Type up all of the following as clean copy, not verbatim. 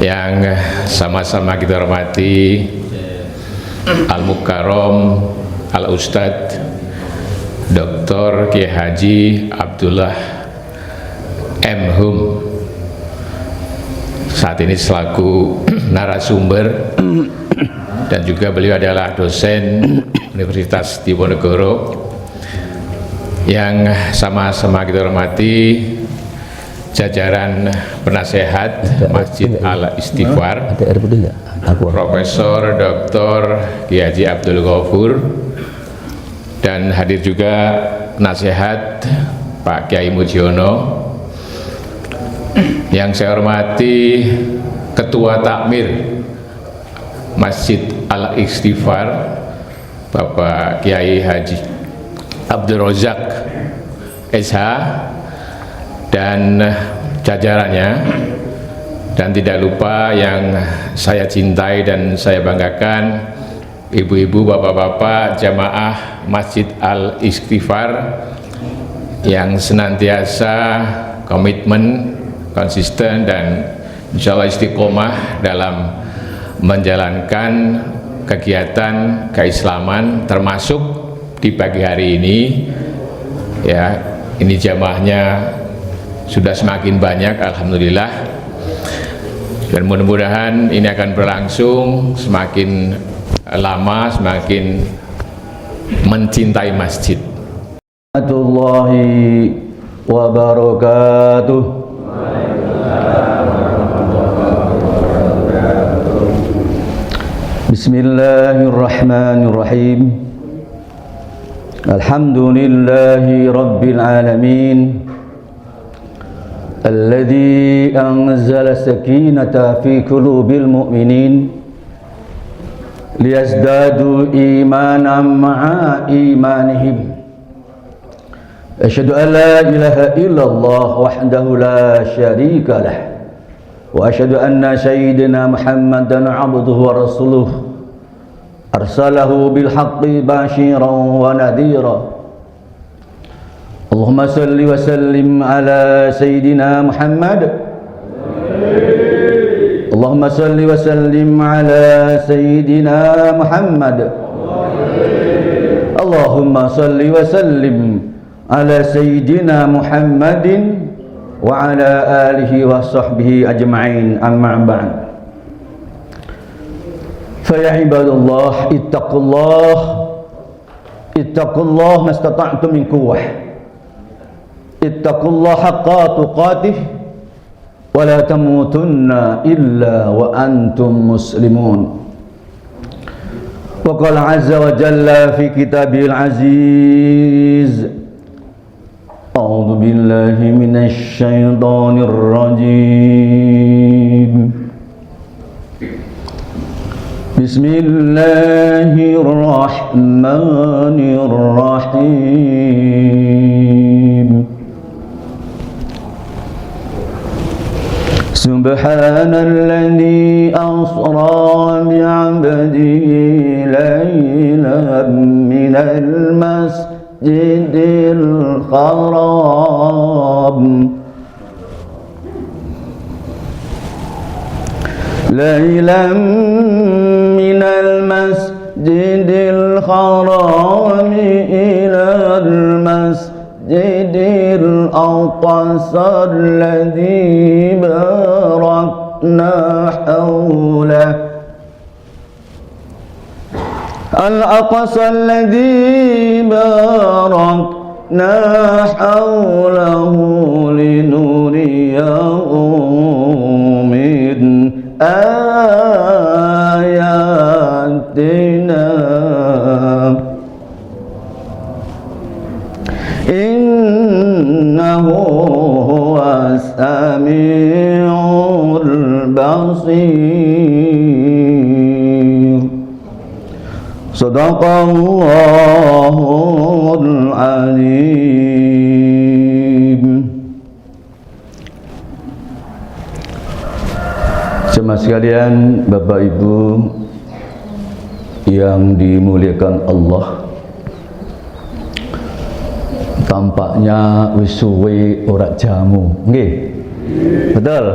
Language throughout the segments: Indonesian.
yang sama-sama kita hormati Al-Mukarram Al-Ustadz Dr. Kiai Haji Abdullah M. Hum, saat ini selaku narasumber, dan juga beliau adalah dosen Universitas Diponegoro, yang sama-sama kita hormati jajaran penasehat Masjid Al-Istighfar, Profesor Dr. Kiai Haji Abdul Ghafur, dan hadir juga nasihat Pak Kiai Mujiono, yang saya hormati Ketua Takmir Masjid Al-Istighfar Bapak Kiai Haji Abdul Rozak SH dan jajarannya, dan tidak lupa yang saya cintai dan saya banggakan, ibu-ibu, bapak-bapak jamaah Masjid Al-Istighfar yang senantiasa komitmen, konsisten, dan insya Allah istiqomah dalam menjalankan kegiatan keislaman, termasuk di pagi hari ini. Ya, ini jamaahnya sudah semakin banyak, alhamdulillah, dan mudah-mudahan ini akan berlangsung semakin lama, semakin mencintai masjid. Warahmatullahi wabarakatuh. Bismillahirrahmanirrahim. Alhamdulillahi rabbil alamin, alladzi anzala sakinata fi qulubil mu'minin liyazdadu imanan ma'a imanihim. Asyhadu an la ilaha illallah wahdahu la syarika lah, wa asyhadu anna sayyidina Muhammadan abduhu wa rasuluh arsalahu bil haqqi basyiran wa nadhira. Allahumma salli wa sallim ala sayyidina Muhammad. Allahumma salli wa sallim ala sayyidina Muhammad. Allahumma salli wa sallim ala sayyidina Muhammadin wa ala alihi wa sahbihi ajma'in, amma ba'd. Fa ya ibadallah, ittaqullah mastata'tum min quwwah. Ittaqullah haqqa tuqatih wa la tamutunna illa wa antum muslimun. Wa qala azza wa jalla fi kitabil aziz, a'udzu billahi minasy syaithanir rajim. Bismillahirrahmanirrahim. Subhanalladzi asra bi'abdihi laylan minal masjidil haram laylan minal masjidil haram ilal masjidil aqsa alladzi barakna hawlah al-aqsa alladzi barakna hawlahu linuriyahu min ayatina innahu huwas samiul basir. Sadaqallahul alim. Jemaah sekalian, Bapak Ibu yang dimuliakan Allah, tampaknya wis suwe ora jamu, nggih. Betul.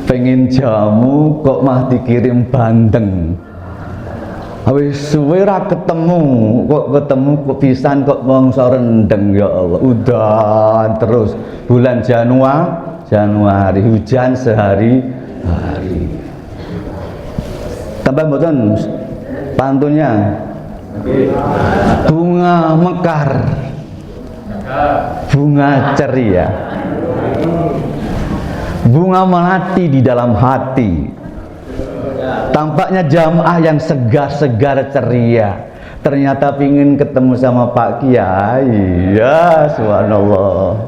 Fa pengen jamu kok mah dikirim bandeng. Habis suwe ra ketemu kok pisan kok mangsa rendeng, ya Allah. Udan terus bulan Januari hujan sehari-hari. Tambah mboten pantunnya. Bunga mekar, bunga ceria, bunga melati di dalam hati. Tampaknya jamaah yang segar-segar ceria. Ternyata pingin ketemu sama Pak Kiai. Ya, subhanallah.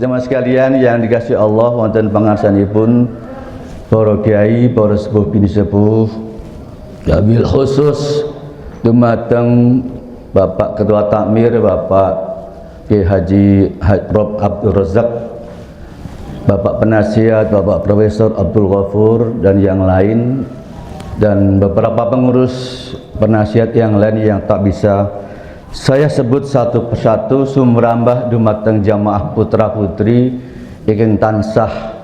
Jemaah sekalian yang dikasihi Allah, wonten pangarsanipun para kiai, para sepuh bini sepuh, wabil khusus dumateng Bapak Ketua Takmir, Bapak Kiai Haji Rob Abdul Razak, Bapak Penasihat, Bapak Profesor Abdul Ghafur dan yang lain, dan beberapa pengurus penasihat yang lain yang tak bisa saya sebut satu persatu. Sumrambah dumateng jamaah putra putri ingin tansah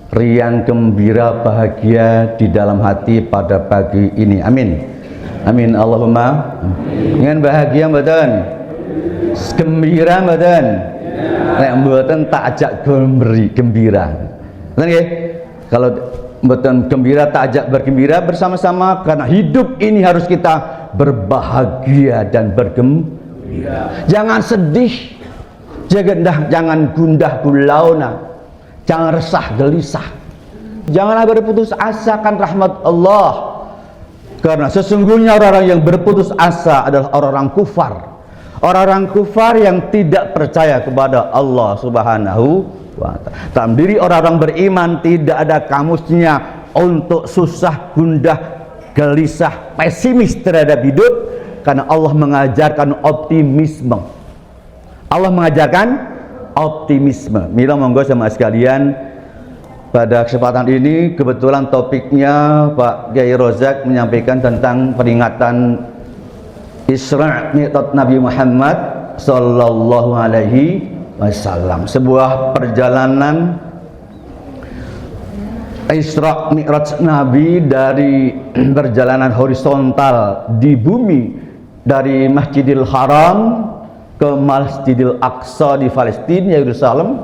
riang gembira bahagia di dalam hati pada pagi ini. Amin. Amin Allahumma. Ingin bahagia mboten? Gembira mboten? Nek mboten tak ajak gembira. Ngoten nggih? Kalau mboten gembira tak ajak bergembira bersama-sama, karena hidup ini harus kita berbahagia dan bergembira. Jangan sedih, jangan gundah gulauna, jangan resah gelisah, janganlah berputus asa akan rahmat Allah, karena sesungguhnya orang-orang yang berputus asa adalah orang-orang kufar. Orang-orang kufar yang tidak percaya kepada Allah Subhanahu wa ta'ala. Dalam diri orang-orang beriman tidak ada kamusnya untuk susah, gundah, gelisah, pesimis terhadap hidup, karena Allah mengajarkan optimisme. Allah mengajarkan optimisme. Mila monggo sama sekalian, pada kesempatan ini kebetulan topiknya Pak Kiai Rozak menyampaikan tentang peringatan Isra' Mi'raj Nabi Muhammad sallallahu alaihi wasallam. Sebuah perjalanan Isra' Mi'raj Nabi dari perjalanan horizontal di bumi, dari Masjidil Haram ke Masjidil Aqsa di Palestina, Yerusalem,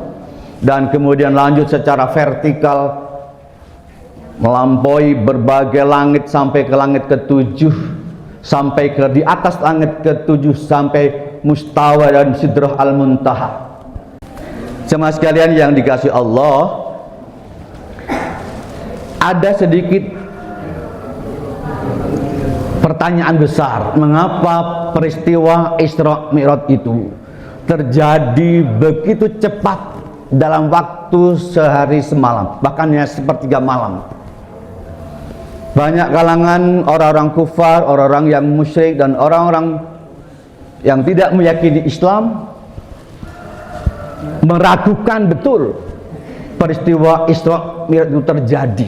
dan kemudian lanjut secara vertikal melampaui berbagai langit sampai ke langit ketujuh, sampai ke di atas langit ketujuh, sampai mustawa dan sidrah al-muntaha. Jemaah sekalian yang dikasihi Allah, ada sedikit pertanyaan besar, mengapa peristiwa Isra Mi'raj itu terjadi begitu cepat dalam waktu sehari semalam, bahkan ya sepertiga malam. Banyak kalangan orang-orang kufar, orang-orang yang musyrik, dan orang-orang yang tidak meyakini Islam meragukan betul peristiwa Isra Mi'raj itu terjadi.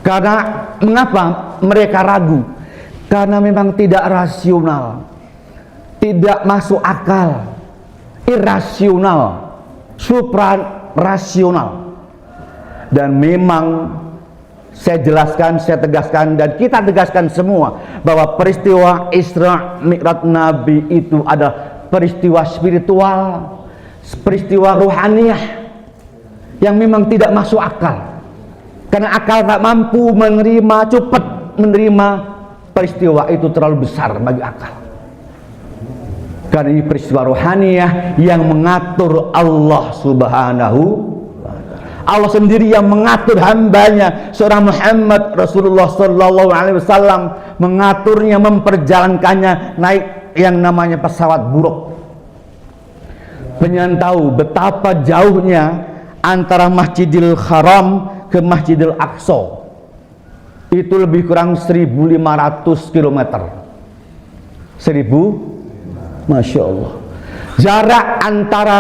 Karena mengapa mereka ragu? Karena memang tidak rasional, tidak masuk akal, irasional, suprarasional. Dan memang saya jelaskan, saya tegaskan, dan kita tegaskan semua bahwa peristiwa Isra Mi'raj Nabi itu adalah peristiwa spiritual, peristiwa ruhaniyah yang memang tidak masuk akal, karena akal tak mampu menerima, cepat menerima peristiwa itu, terlalu besar bagi akal. Karena ini peristiwa ruhaniyah yang mengatur Allah Subhanahu. Allah sendiri yang mengatur hambanya, seorang Muhammad Rasulullah Sallallahu Alaihi Wasallam, mengaturnya, memperjalankannya naik yang namanya pesawat buruk. Pengen tahu betapa jauhnya antara Masjidil Haram ke Masjidil Aqsa, itu lebih kurang 1.500 km. 1.000, Masya Allah. Jarak antara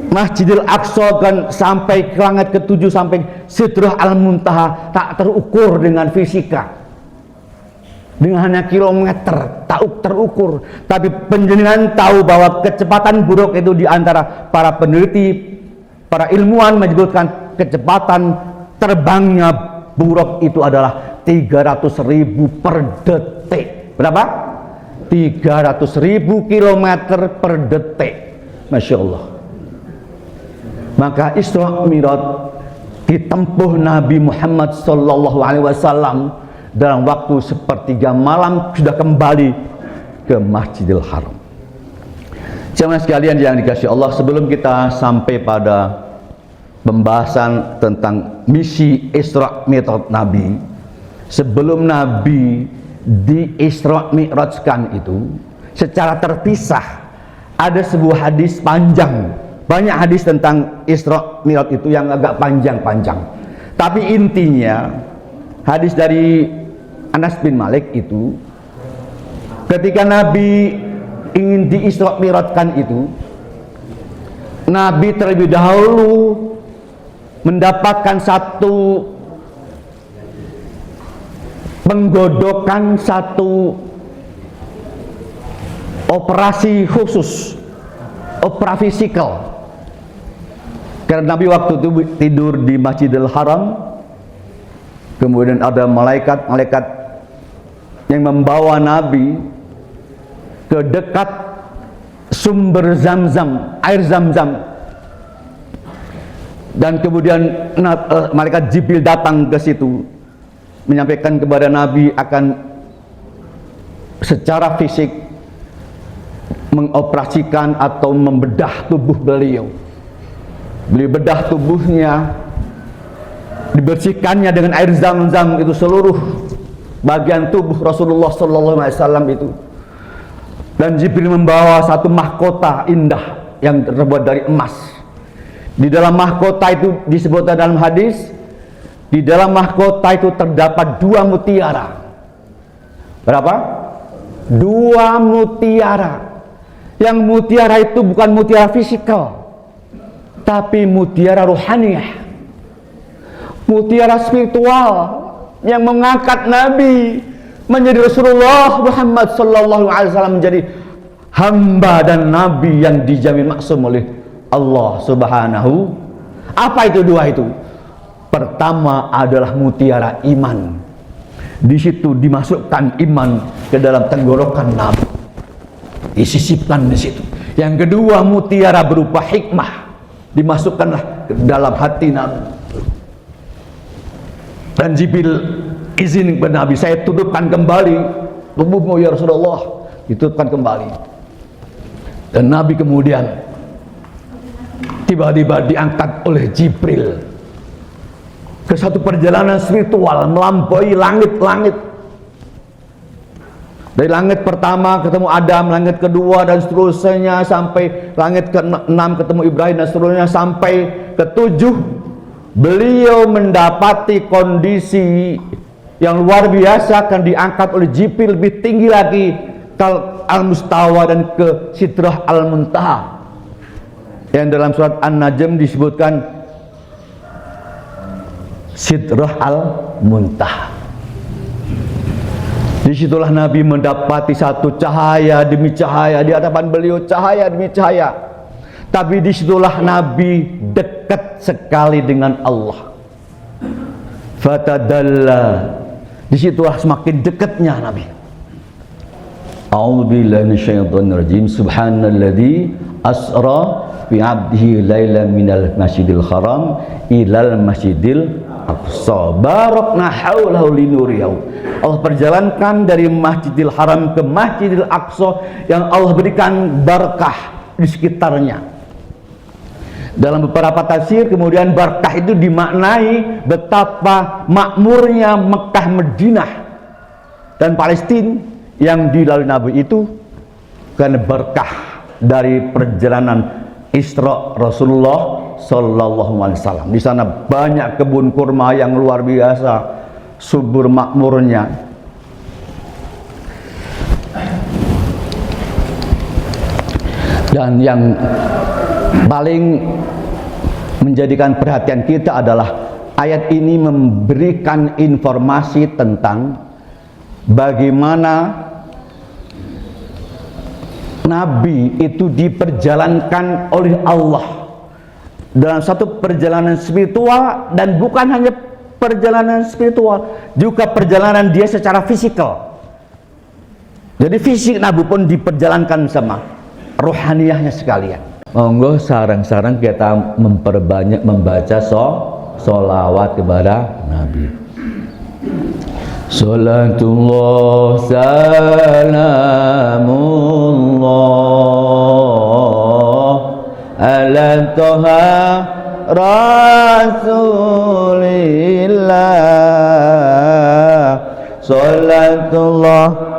Masjidil Aqsa kan sampai ke langit ketujuh, sampai Sidrah al-Muntaha, tak terukur dengan fisika, dengan hanya kilometer, tak terukur. Tapi penjenengan tahu bahwa kecepatan buruk itu di antara para peneliti, para ilmuwan menyebutkan kecepatan terbangnya buruk itu adalah 300.000 per detik. Berapa? 300.000 kilometer per detik. Masya Allah. Maka Isra Mi'raj ditempuh Nabi Muhammad sallallahu alaihi wasallam dalam waktu sepertiga malam sudah kembali ke Masjidil Haram. Jemaah sekalian yang dikasihi Allah, sebelum kita sampai pada pembahasan tentang misi Isra Mi'raj Nabi, sebelum Nabi di Isra Mi'rajkan itu secara terpisah, ada sebuah hadis panjang. Banyak hadis tentang Isra Mi'raj itu yang agak panjang-panjang. Tapi intinya hadis dari Anas bin Malik itu, ketika Nabi ingin di Isra Mi'rajkan itu, Nabi terlebih dahulu mendapatkan satu penggodokan, satu operasi khusus, operasi fisikal. Karena Nabi waktu itu tidur di Masjidil Haram, kemudian ada malaikat-malaikat yang membawa Nabi ke dekat sumber Zam-Zam, air Zam-Zam. Dan kemudian malaikat Jibril datang ke situ menyampaikan kepada Nabi akan secara fisik mengoperasikan atau membedah tubuh beliau. Beliau bedah tubuhnya, dibersihkannya dengan air Zam-Zam itu, seluruh bagian tubuh Rasulullah SAW itu. Dan Jibril membawa satu mahkota indah yang terbuat dari emas. Di dalam mahkota itu disebut dalam hadis, di dalam mahkota itu terdapat 2 mutiara. Berapa? 2 mutiara. Yang mutiara itu bukan mutiara fisikal, tapi mutiara ruhaniyah, mutiara spiritual yang mengangkat Nabi menjadi Rasulullah Muhammad sallallahu alaihi wasallam, menjadi hamba dan nabi yang dijamin maksum oleh Allah Subhanahu. Apa itu 2 itu? Pertama adalah mutiara iman. Di situ dimasukkan iman ke dalam tenggorokan Nabi, disisipkan di situ. Yang kedua mutiara berupa hikmah, dimasukkanlah ke dalam hati Nabi. Dan Jibril izin kepada Nabi, saya tutupkan kembali tubuhmu ya Rasulullah. Ditutupkan kembali. Dan Nabi kemudian tiba-tiba diangkat oleh Jibril ke satu perjalanan spiritual melampaui langit-langit. Dari langit pertama ketemu Adam, langit kedua dan seterusnya sampai langit ke-6 ketemu Ibrahim dan seterusnya sampai ke-7 beliau mendapati kondisi yang luar biasa, akan diangkat oleh Jibril lebih tinggi lagi ke Al-Mustawa dan ke Sidrah Al-Muntaha yang dalam surat An-Najm disebutkan Sidrah Al-Muntaha. Disitulah Nabi mendapati satu cahaya demi cahaya di hadapan beliau, cahaya demi cahaya. Tapi disitulah Nabi dekat sekali dengan Allah. Fatadalla. Disitulah semakin dekatnya Nabi. A'udzubillahi minasyaitonir rajim. Subhanalladzi asra bi 'abdihi lailan minal masjidil haram ilal masjidil aqsa barakna haulahu linuriyahu. Allah perjalankan dari Masjidil Haram ke Masjidil Aqsa yang Allah berikan berkah di sekitarnya. Dalam beberapa tafsir kemudian berkah itu dimaknai betapa makmurnya Mekah, Madinah dan Palestina yang dilalui Nabi itu karena berkah dari perjalanan Isra Rasulullah sallallahu alaihi wasallam. Di sana banyak kebun kurma yang luar biasa, subur makmurnya. Dan yang paling menjadikan perhatian kita adalah ayat ini memberikan informasi tentang bagaimana Nabi itu diperjalankan oleh Allah dalam satu perjalanan spiritual, dan bukan hanya perjalanan spiritual, juga perjalanan dia secara fisikal. Jadi fisik Nabi pun diperjalankan sama rohaniyahnya sekalian. Monggo sarang-sarang kita memperbanyak membaca sholawat kepada Nabi. Salatullah salamullah ala toha rasulillah. Salatullah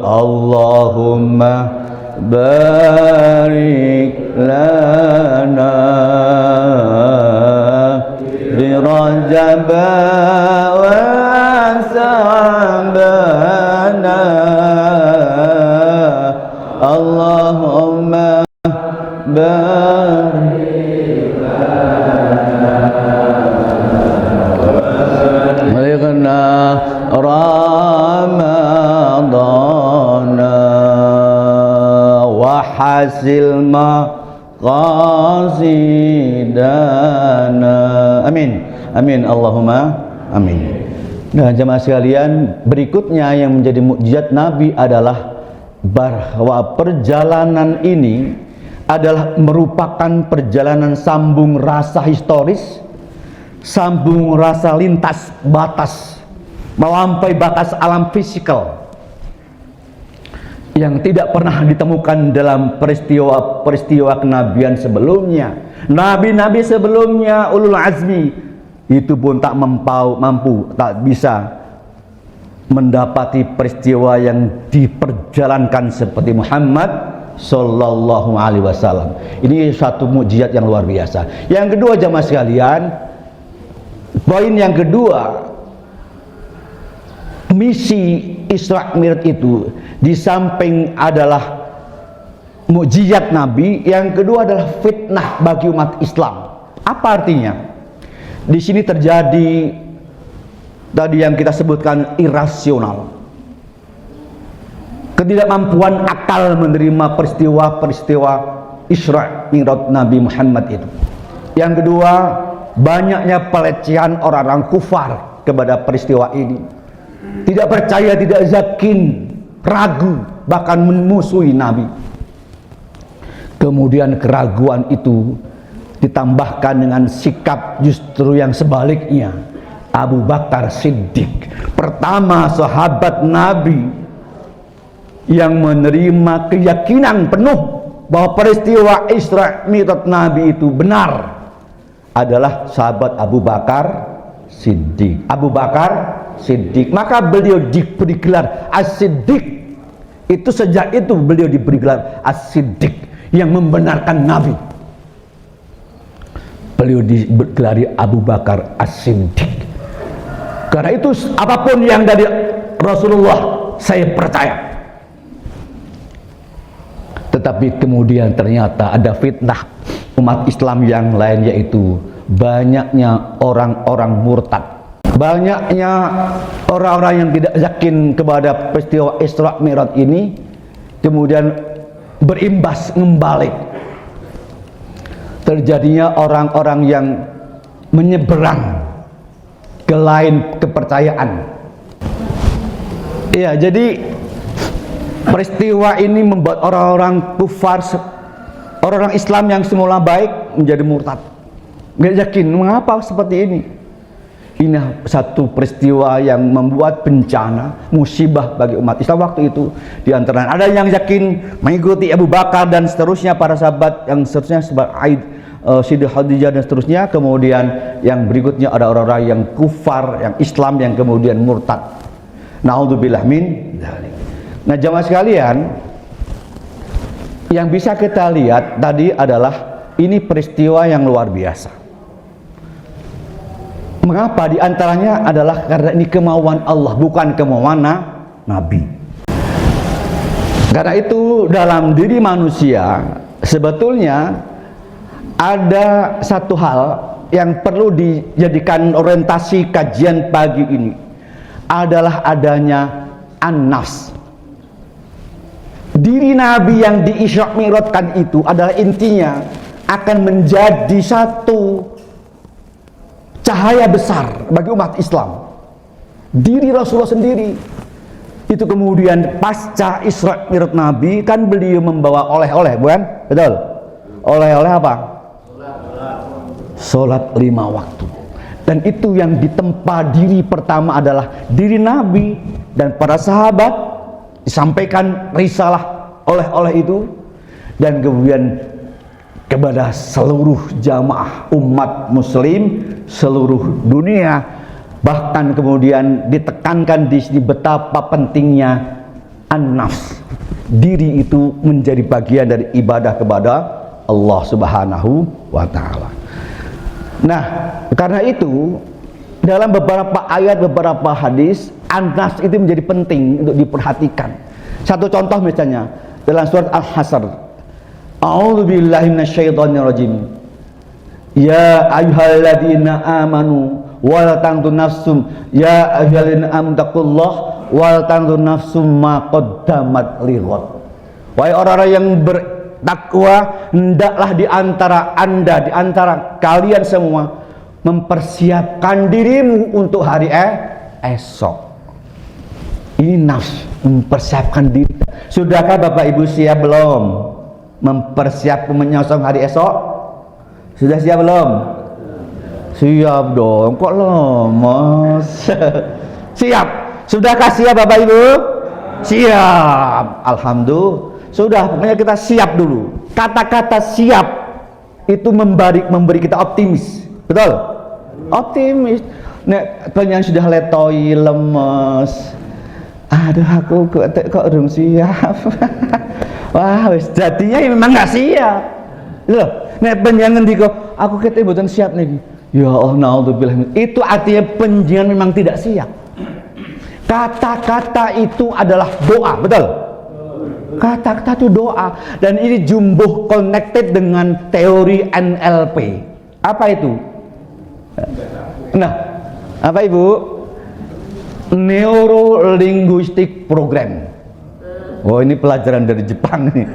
Allahumma barik lana bi Rajab wa Sa'bana. Allahumma barik lana Ramadana wa hasil maqasidana. Amin. Amin. Allahumma amin. Nah, jemaah sekalian, berikutnya yang menjadi mukjizat Nabi adalah bahwa perjalanan ini adalah merupakan perjalanan sambung rasa historis, sambung rasa lintas batas, melampaui batas alam fisikal yang tidak pernah ditemukan dalam peristiwa kenabian sebelumnya. Nabi-nabi sebelumnya, ulul azmi, itu pun tak mampu, tak bisa mendapati peristiwa yang diperjalankan seperti Muhammad Sallallahu Alaihi Wasallam. Ini satu mukjizat yang luar biasa. Yang kedua, jamaah sekalian, poin yang kedua, misi Isra Mi'raj itu di samping adalah mukjizat Nabi, yang kedua adalah fitnah bagi umat Islam. Apa artinya? Di sini terjadi tadi yang kita sebutkan irasional, ketidakmampuan akal menerima peristiwa-peristiwa Isra Mi'raj Nabi Muhammad itu. Yang kedua, banyaknya pelecehan orang-orang kufar kepada peristiwa ini. Tidak percaya, tidak yakin, ragu, bahkan memusuhi Nabi. Kemudian keraguan itu ditambahkan dengan sikap justru yang sebaliknya. Abu Bakar Siddiq, pertama sahabat Nabi yang menerima keyakinan penuh bahwa peristiwa Isra Mi'raj Nabi itu benar, adalah sahabat Abu Bakar Siddiq. Abu Bakar Siddiq, maka beliau diberi gelar As-Siddiq. Itu sejak itu beliau diberi gelar As-Siddiq, yang membenarkan Nabi. Beliau digelari Abu Bakar As-Siddiq. Karena itu apapun yang dari Rasulullah saya percaya. Tetapi kemudian ternyata ada fitnah umat Islam yang lain, yaitu banyaknya orang-orang murtad, banyaknya orang-orang yang tidak yakin kepada peristiwa Isra Mi'raj ini, kemudian berimbas ngembalik. Terjadinya orang-orang yang menyeberang ke lain kepercayaan. Iya, jadi peristiwa ini membuat orang-orang kufar, orang-orang Islam yang semula baik menjadi murtad. Nggak yakin mengapa seperti ini. Ini satu peristiwa yang membuat bencana, musibah bagi umat Islam waktu itu. Di antara ada yang yakin mengikuti Abu Bakar dan seterusnya, para sahabat yang seterusnya, sahabat Aid, Siti Khadijah dan seterusnya. Kemudian yang berikutnya ada orang-orang yang kufar, yang Islam yang kemudian murtad. Naudzubillah min dzalik. Nah, jamaah sekalian, yang bisa kita lihat tadi adalah ini peristiwa yang luar biasa. Mengapa? Di antaranya adalah karena ini kemauan Allah, bukan kemauan Nabi. Karena itu dalam diri manusia sebetulnya ada satu hal yang perlu dijadikan orientasi kajian pagi ini. adalah adanya an-nafs. Diri Nabi yang di Isra Mi'rajkan itu adalah intinya akan menjadi satu cahaya besar bagi umat Islam. Diri Rasulullah sendiri itu kemudian pasca Isra Mi'raj Nabi kan beliau membawa oleh-oleh, bukan? Betul? Oleh-oleh apa? Sholat 5 waktu. Dan itu yang ditempa diri pertama adalah diri Nabi dan para sahabat, disampaikan risalah oleh-oleh itu, dan kemudian kepada seluruh jamaah umat muslim seluruh dunia. Bahkan kemudian ditekankan di sini betapa pentingnya an-nafs, diri itu menjadi bagian dari ibadah kepada Allah Subhanahu wa ta'ala. Nah, karena itu dalam beberapa ayat, beberapa hadis, an-nafs itu menjadi penting untuk diperhatikan. Satu contoh misalnya dalam surat Al-Hasr, A'udzubillahi minasyaitonirrajim. Ya ayyuhalladzina amanu wal tanzur nafsum, ya ayyuhalladzina amanu taqullaha wal tanzur nafsum ma qaddamat lighad. Wahai orang-orang yang bertakwa, hendaklah di antara Anda, di antara kalian semua mempersiapkan dirimu untuk hari esok. Ini nafs, mempersiapkan diri. Sudahkah Bapak Ibu siap belum mempersiapkan menyongsong hari esok? Sudah siap belum? Siap dong, kok lemas? Siap. Sudahkah siap Bapak Ibu? Siap. Alhamdulillah. Sudah, pokoknya kita siap dulu. Kata-kata siap itu memberi kita optimis. Betul? Optimis. Nek yang sudah letoi, lemes, aduh aku kok belum siap. Wah, wis jadinya memang nggak siap. Loh, nek panjenengan ndika aku kete mboten siap niki. Ya Allah, naudzubillah. Itu artinya panjenengan memang tidak siap. Kata-kata itu adalah doa, betul? Kata-kata itu doa, dan ini jumbo connected dengan teori NLP. Apa itu? Nah, apa Ibu? Neuro Linguistic Program. Oh, ini pelajaran dari Jepang nih.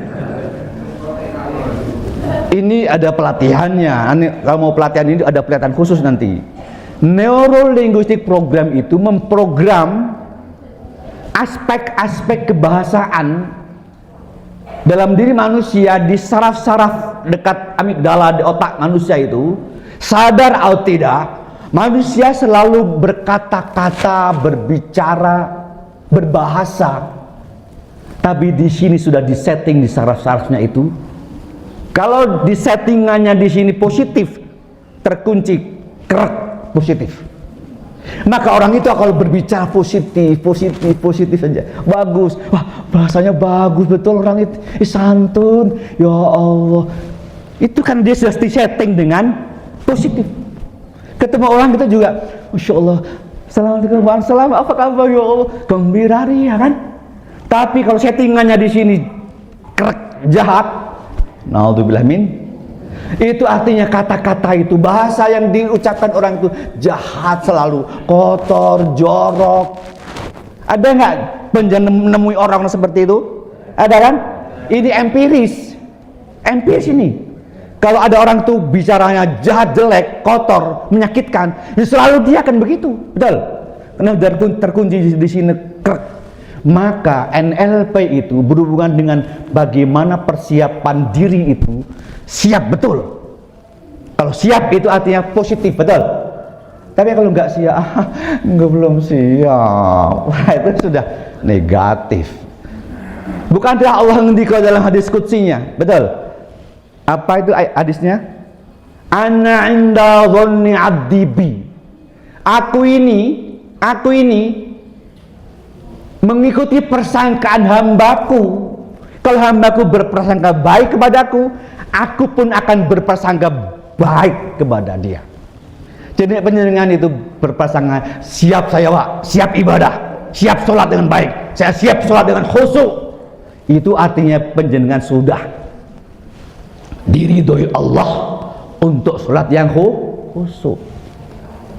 Ini ada pelatihannya. Kalau mau pelatihan ini ada pelatihan khusus nanti. Neuro Linguistic Program itu memprogram aspek-aspek kebahasaan dalam diri manusia, di saraf-saraf dekat amigdala di otak manusia itu. Sadar atau tidak, manusia selalu berkata-kata, berbicara, berbahasa. Tapi di sini sudah disetting di saraf-sarafnya itu. Kalau di settingannya di sini positif, terkunci, krek, positif. Maka orang itu akan berbicara positif saja. Bagus. Wah, bahasanya bagus betul, orang itu santun. Ya Allah. Itu kan dia sudah disetting dengan positif. Ketemu orang kita juga, Masya Allah, Assalamualaikum, waalaikumsalam, apa kabar ya Allah, gembira ria kan. Tapi kalau settingannya di sini krek, jahat, naudzubillah min, itu artinya kata-kata itu, bahasa yang diucapkan orang itu jahat selalu, kotor, jorok. Ada nggak penjen menemui orang seperti itu? Ada kan? Ini empiris ini. Kalau ada orang tuh bicaranya jahat, jelek, kotor, menyakitkan, ya selalu dia akan begitu, betul? Karena terkunci di sini krek. Maka NLP itu berhubungan dengan bagaimana persiapan diri itu siap betul. Kalau siap itu artinya positif, betul. Tapi kalau nggak siap, belum siap, wah itu sudah negatif. Bukankah Allah ngendika dalam hadis qudsinya, betul? Apa itu hadisnya? Ana inda dhanni 'abdi bi. Aku ini mengikuti persangkaan hambaku. Kalau hambaku berprasangka baik kepadaku, aku pun akan berprasangka baik kepada dia. Jadi penjenengan itu berprasangka, siap saya Pak, siap ibadah, siap sholat dengan baik, saya siap sholat dengan khusyuk. Itu artinya penjenengan sudah diridhoi Allah untuk sholat yang khusyuk,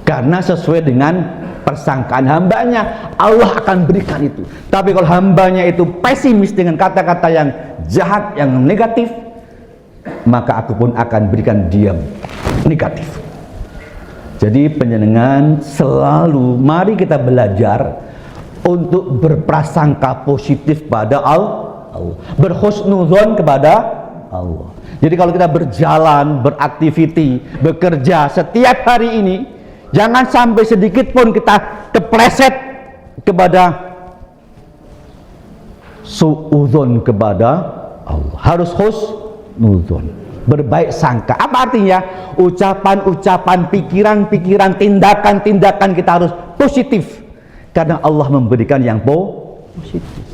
karena sesuai dengan persangkaan hambanya, Allah akan berikan itu. Tapi kalau hambanya itu pesimis dengan kata-kata yang jahat, yang negatif, maka aku pun akan berikan dia negatif. Jadi penjenengan selalu, mari kita belajar untuk berprasangka positif pada Allah, berhusnuzon kepada Allah. Jadi kalau kita berjalan, beraktiviti, bekerja setiap hari ini, jangan sampai sedikit pun kita kepleset kepada suudzon kepada Allah. Harus husnuzon, berbaik sangka. Apa artinya? Ucapan-ucapan, pikiran-pikiran, tindakan-tindakan kita harus positif, karena Allah memberikan yang positif.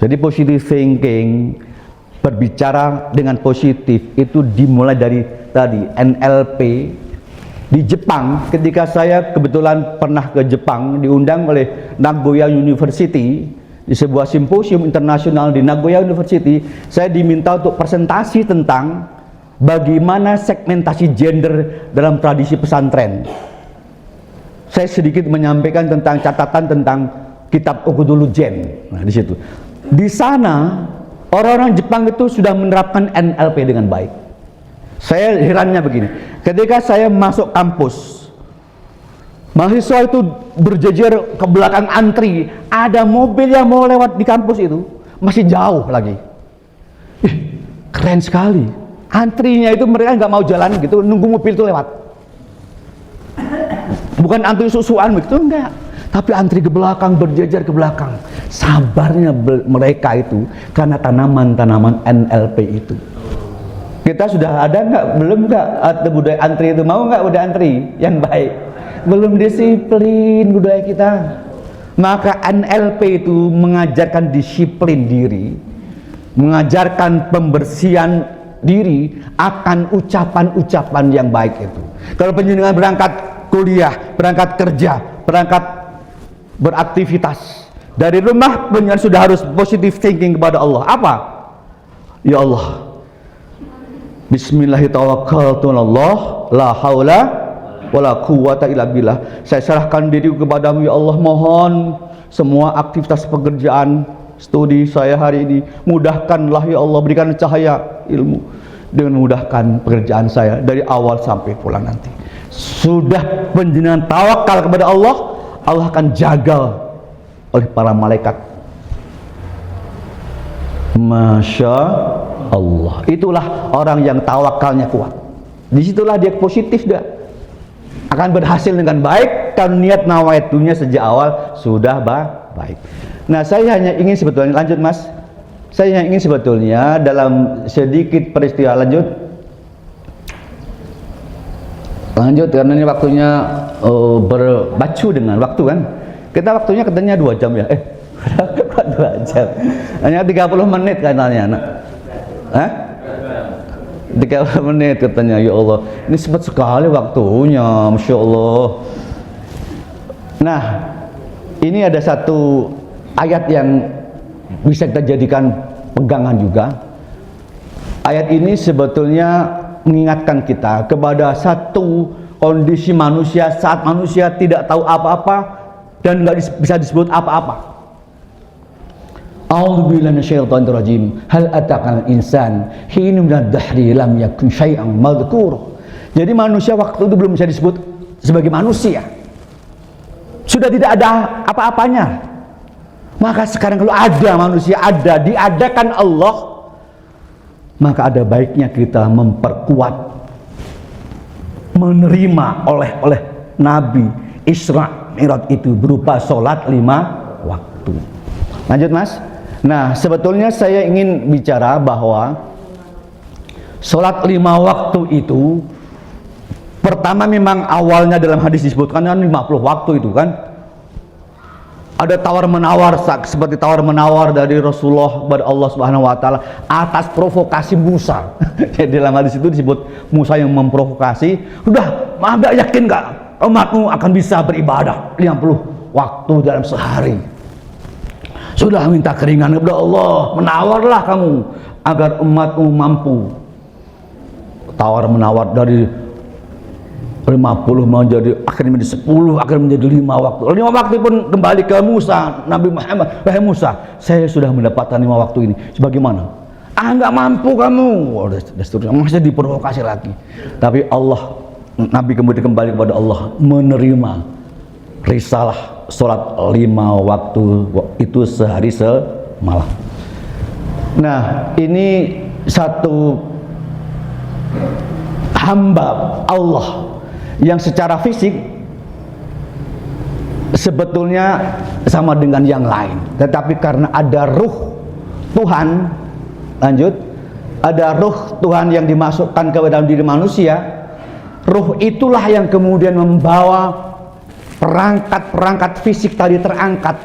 Jadi positive thinking, berbicara dengan positif, itu dimulai dari tadi NLP di Jepang. Ketika saya kebetulan pernah ke Jepang, diundang oleh Nagoya University di sebuah simposium internasional di Nagoya University, saya diminta untuk presentasi tentang bagaimana segmentasi gender dalam tradisi pesantren. Saya sedikit menyampaikan tentang catatan tentang kitab Okudulujen. Nah, di situ, di sana orang-orang Jepang itu sudah menerapkan NLP dengan baik. Saya herannya begini, ketika saya masuk kampus, mahasiswa itu berjejer ke belakang antri, ada mobil yang mau lewat di kampus itu, masih jauh lagi. Keren sekali. Antrinya itu mereka nggak mau jalan gitu, nunggu mobil itu lewat. Bukan antri susuan begitu, enggak. Tapi antri ke belakang, berjejer ke belakang. Sabarnya mereka itu karena tanaman-tanaman NLP itu. Kita sudah ada nggak? Belum nggak? Atau budaya antri itu mau nggak budaya antri yang baik? Belum disiplin budaya kita. Maka NLP itu mengajarkan disiplin diri, mengajarkan pembersihan diri akan ucapan-ucapan yang baik itu. Kalau penjenengan berangkat kuliah, berangkat kerja, berangkat beraktivitas dari rumah, penjenengan sudah harus positive thinking kepada Allah. Apa? Ya Allah, Bismillahirrahmanirrahim, la haula wala quwwata illa billah. Saya serahkan diri kepadamu ya Allah, mohon semua aktivitas pekerjaan studi saya hari ini mudahkanlah ya Allah, berikan cahaya ilmu dengan mudahkan pekerjaan saya dari awal sampai pulang nanti. Sudah penjenengan tawakal kepada Allah, Allah akan jaga oleh para malaikat. Masya Allah, itulah orang yang tawakalnya kuat. Disitulah dia positif, dia akan berhasil dengan baik kalau niat nawaitunya sejak awal sudah baik. Nah, saya hanya ingin sebetulnya, lanjut Mas, saya hanya ingin sebetulnya dalam sedikit peristiwa lanjut karena ini waktunya berbacu dengan waktu kan. Kita waktunya katanya 2 jam ya. 2 jam. Hanya 30 menit katanya anak. 30 menit katanya, ya Allah. Ini cepat sekali waktunya, Masya Allah. Nah, ini ada satu ayat yang bisa kita jadikan pegangan juga. Ayat ini sebetulnya mengingatkan kita kepada satu kondisi manusia saat manusia tidak tahu apa-apa dan nggak bisa disebut apa-apa. A'udzubillahi minasyaitonirrajim. Hal atakal insan hina minad dahri lam yakun syai'an madhkur. Jadi manusia waktu itu belum bisa disebut sebagai manusia. Sudah tidak ada apa-apanya. Maka sekarang kalau ada manusia, ada diadakan Allah, maka ada baiknya kita memperkuat, menerima oleh Nabi Isra Mi'raj itu berupa sholat 5 waktu. Lanjut Mas. Nah, sebetulnya saya ingin bicara bahwa sholat 5 waktu itu pertama memang awalnya dalam hadis disebutkan kan 50 waktu itu kan. Ada tawar-menawar seperti tawar-menawar dari Rasulullah kepada Allah Subhanahu wa taala atas provokasi Musa. Jadi dalam hadis itu disebut Musa yang memprovokasi, "Udah, enggak yakin enggak umatmu akan bisa beribadah 50 waktu dalam sehari? Sudah minta keringanan kepada Allah, menawarlah kamu agar umatmu mampu." Tawar-menawar dari 50 menjadi akhirnya menjadi 10, akhirnya menjadi 5 waktu. 5 waktu pun kembali ke Musa, Nabi Muhammad, wahai Musa, saya sudah mendapatkan 5 waktu ini. Sebagaimana? Nggak mampu kamu. Dan seterusnya, masih diprovokasi lagi. Tapi Allah, Nabi kemudian kembali kepada Allah, menerima risalah sholat 5 waktu itu sehari semalam. Nah, ini satu hamba Allah yang secara fisik sebetulnya sama dengan yang lain, tetapi karena ada ruh Tuhan, lanjut, ada ruh Tuhan yang dimasukkan ke dalam diri manusia, ruh itulah yang kemudian membawa perangkat-perangkat fisik tadi terangkat.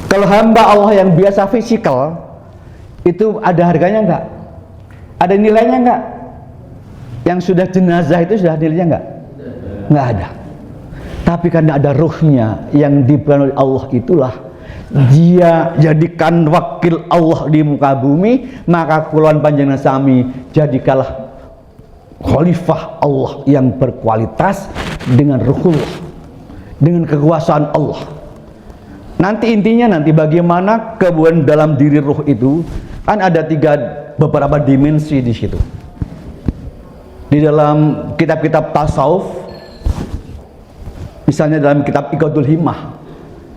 Kalau hamba Allah yang biasa fisikal, itu ada harganya enggak? Ada nilainya enggak? Yang sudah jenazah itu sudah nilainya enggak? Enggak ada. Tapi karena ada ruhnya yang diberikan oleh Allah, itulah dia jadikan wakil Allah di muka bumi, maka kulawan panjenengan sami jadikanlah khalifah Allah yang berkualitas dengan ruhullah, dengan kekuasaan Allah. Nanti intinya nanti bagaimana kemudian dalam diri ruh itu kan ada beberapa dimensi di situ. Di dalam kitab-kitab tasawuf, misalnya dalam kitab Iqadul Himmah,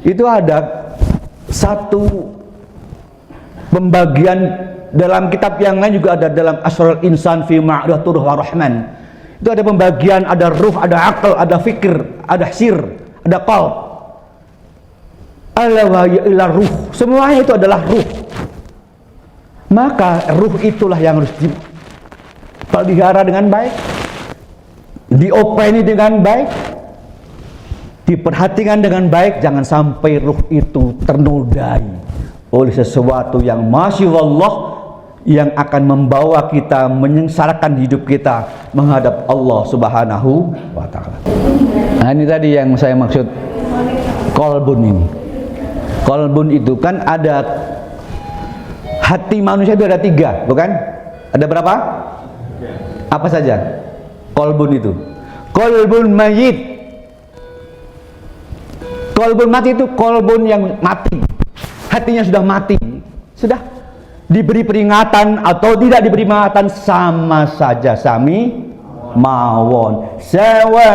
itu ada satu pembagian. Dalam kitab yang lain juga ada, dalam Asrarul Insan fi Ma'rifatur Rahman. Itu ada pembagian, ada ruh, ada akal, ada fikir, ada sir, ada qalb. Ala wa ila ruh. Semuanya itu adalah ruh. Maka ruh itulah yang harus dipelihara dengan baik, diopeni dengan baik, diperhatikan dengan baik. Jangan sampai ruh itu ternodai oleh sesuatu yang masya Allah, yang akan membawa kita menyengsarakan hidup kita menghadap Allah Subhanahu wa ta'ala. Nah, ini tadi yang saya maksud kolbun ini. Kolbun itu kan ada, hati manusia itu ada 3, bukan? Ada berapa? Apa saja kolbun itu? Kolbun mayit. Kolbun mati itu kolbun yang mati, hatinya sudah mati, sudah diberi peringatan atau tidak diberi peringatan sama saja, sami mawon, sawa'un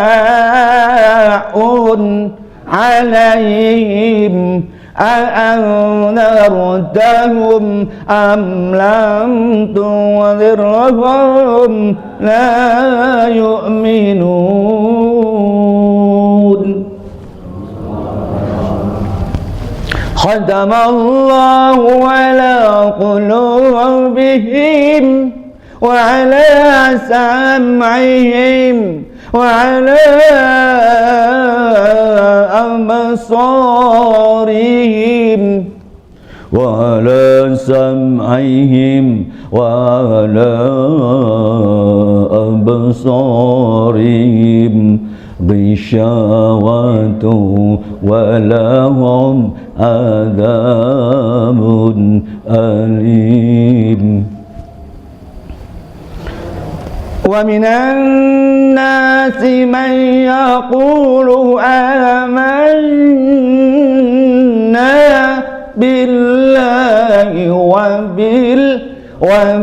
alaihim a'anzartahum am lam tunzirhum la yu'minun. Khatamallahu ala qulubihim wa ala sam'ihim wa ala absarihim wa ala sam'ihim wa ala absarihim ghishawatu wa lahum adzabun alim. Wa minan nasi man yaqulu amanna billahi wa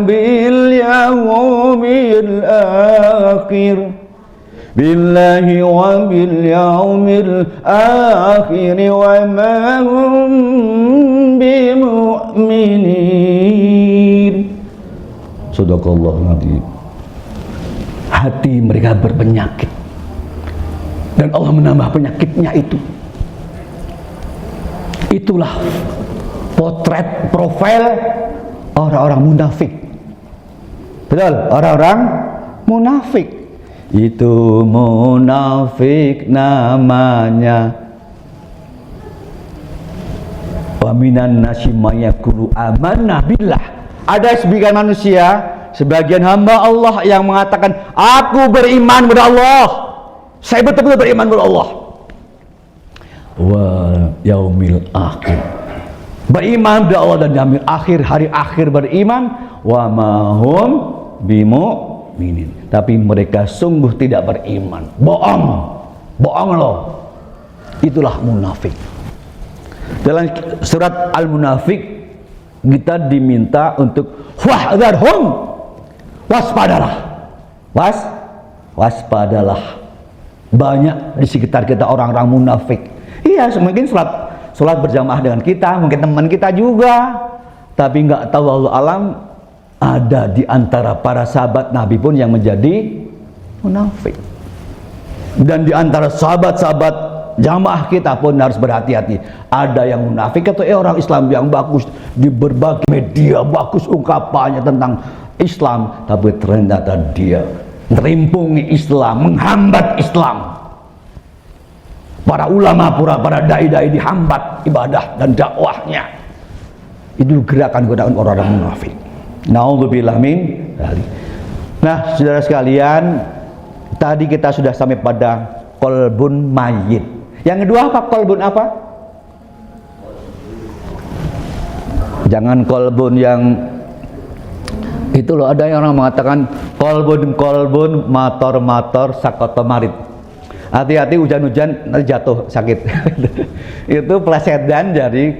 bil yawmil akhir, billahi wa bil yaumil akhir wa ma hum bimu'minin. Sadaqallahul adzim. Hati mereka berpenyakit dan Allah menambah penyakitnya itu. Itulah potret profil orang-orang munafik. Betul, orang-orang munafik. Itu munafik namanya. Wa minan nasi may yaqulu amanna billah. Ada sebagian manusia, sebagian hamba Allah yang mengatakan, aku beriman kepada Allah, saya betul-betul beriman kepada Allah, wa yaumil akhir, beriman kepada Allah dan yaumil akhir, hari akhir beriman, wa ma hum bimu mu'minin, tapi mereka sungguh tidak beriman. Bohong loh. Itulah munafik. Dalam surat Al-Munafik kita diminta untuk wahdharhum, waspadalah. Banyak di sekitar kita orang-orang munafik. Iya, mungkin sholat berjamaah dengan kita, mungkin teman kita juga, tapi nggak tahu Allah alam ada di antara para sahabat Nabi pun yang menjadi munafik. Dan di antara sahabat-sahabat jamaah kita pun harus berhati-hati. Ada yang munafik atau orang Islam yang bagus di berbagai media, bagus ungkapannya tentang Islam, tapi ternyata dia merimpungi Islam, menghambat Islam. Para ulama, para dai-dai dihambat ibadah dan dakwahnya. Itu gerakan-gerakan orang-orang munafik. Nauzubillah min dzalik. Nah, saudara sekalian, tadi kita sudah sampai pada kolbun mayit. Yang kedua apa? Kolbun apa? Jangan kolbun yang itu loh, ada yang orang mengatakan kolbun mator sakotomarit. Hati-hati, hujan-hujan nanti jatuh sakit. Itu plesetan. Jadi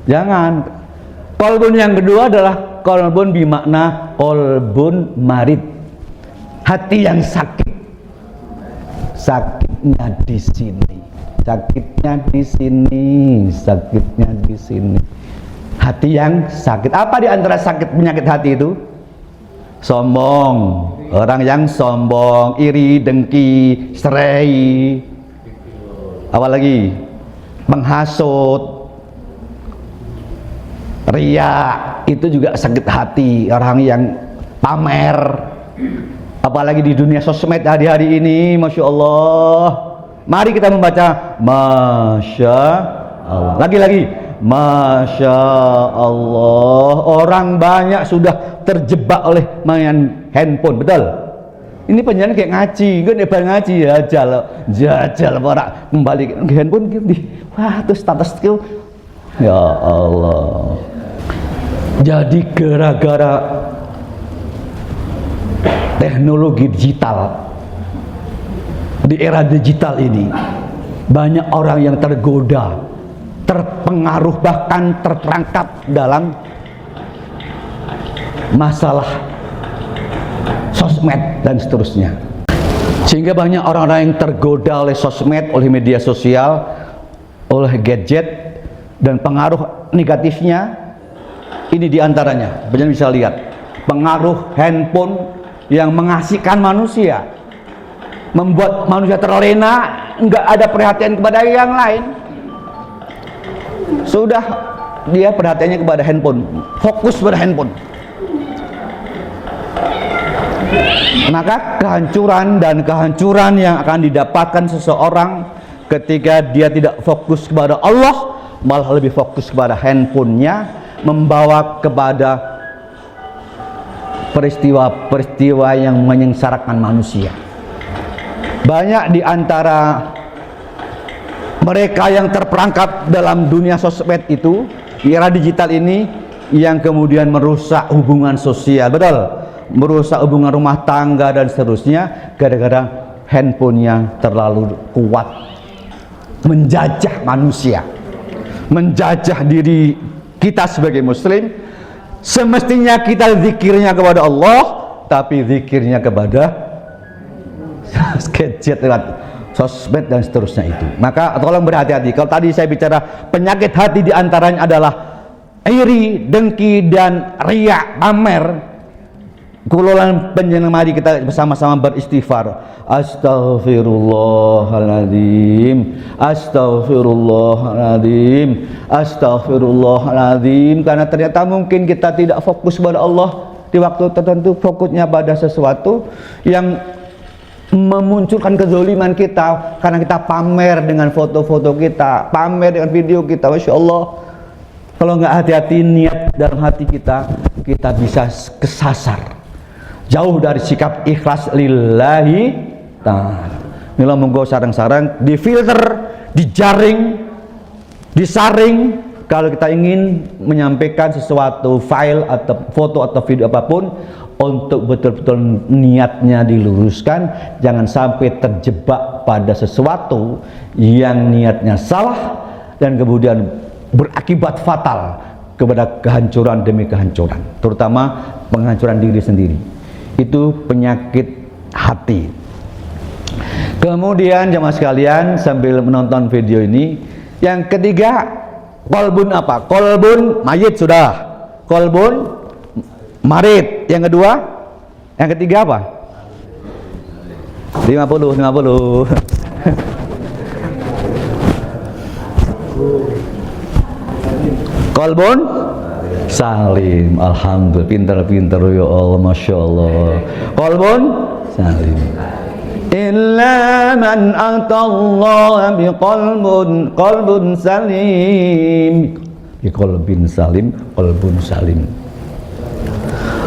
jangan. Kolbun yang kedua adalah kolbun bermakna kolbun marid, hati yang sakit. Sakitnya di sini, sakitnya di sini. Hati yang sakit. Apa di antara sakit penyakit hati itu? Sombong. Orang yang sombong, iri, dengki, serai. Apalagi menghasut, riya, itu juga sakit hati. Orang yang pamer, apalagi di dunia sosmed hari-hari ini, Masya Allah. Mari kita membaca Masya Allah. Lagi-lagi Masya Allah. Orang banyak sudah terjebak oleh main handphone, betul? Ini penyanyi kayak ngaji, kan hebat ngaji ya, jajal para kembali ke handphone gitu. Wah, itu status skill. Ya Allah. Jadi gara-gara teknologi digital, di era digital ini banyak orang yang tergoda, terpengaruh, bahkan terperangkap dalam masalah sosmed dan seterusnya. Sehingga banyak orang-orang yang tergoda oleh sosmed, oleh media sosial, oleh gadget, dan pengaruh negatifnya. Ini diantaranya, kalian bisa lihat pengaruh handphone yang mengasihkan manusia, membuat manusia terlena, nggak ada perhatian kepada yang lain. Sudah dia perhatiannya kepada handphone, fokus pada handphone. Maka kehancuran yang akan didapatkan seseorang ketika dia tidak fokus kepada Allah, malah lebih fokus kepada handphonenya, membawa kepada peristiwa-peristiwa yang menyengsarakan manusia. Banyak di antara mereka yang terperangkap dalam dunia sosmed itu, di era digital ini, yang kemudian merusak hubungan sosial, betul? Merusak hubungan rumah tangga dan seterusnya, gara-gara handphonenya terlalu kuat menjajah manusia, menjajah diri kita sebagai muslim. Semestinya kita zikirnya kepada Allah, tapi zikirnya kepada gadget lewat sosmed dan seterusnya itu. Maka tolong berhati-hati. Kalau tadi saya bicara penyakit hati, diantaranya adalah iri, dengki, dan riya, pamer. Kulolan penjenengan, mari kita bersama-sama beristighfar. Astaghfirullahaladzim, astaghfirullahaladzim, astaghfirullahaladzim. Karena ternyata mungkin kita tidak fokus kepada Allah di waktu tertentu, fokusnya pada sesuatu yang memunculkan kezaliman kita, karena kita pamer dengan foto-foto kita, pamer dengan video kita. Masya Allah, kalau nggak hati-hati niat dalam hati kita, kita bisa kesasar, jauh dari sikap ikhlas lillahi ta'ala. Mila monggo sarang-sarang difilter, dijaring, disaring. Kalau kita ingin menyampaikan sesuatu file atau foto atau video apapun, untuk betul-betul niatnya diluruskan, jangan sampai terjebak pada sesuatu yang niatnya salah dan kemudian berakibat fatal kepada kehancuran demi kehancuran, terutama penghancuran diri sendiri. Itu penyakit hati. Kemudian jemaah sekalian, sambil menonton video ini, yang ketiga, kolbun apa? Kolbun mayit sudah, kolbun marid. Yang kedua, yang ketiga apa? 50. Kolbun salim. Alhamdulillah, pintar-pintar ya Allah, masya Allah. Kolbun salim. Illa man atallaha qalbun salim. Qalbin salim, qalbun salim.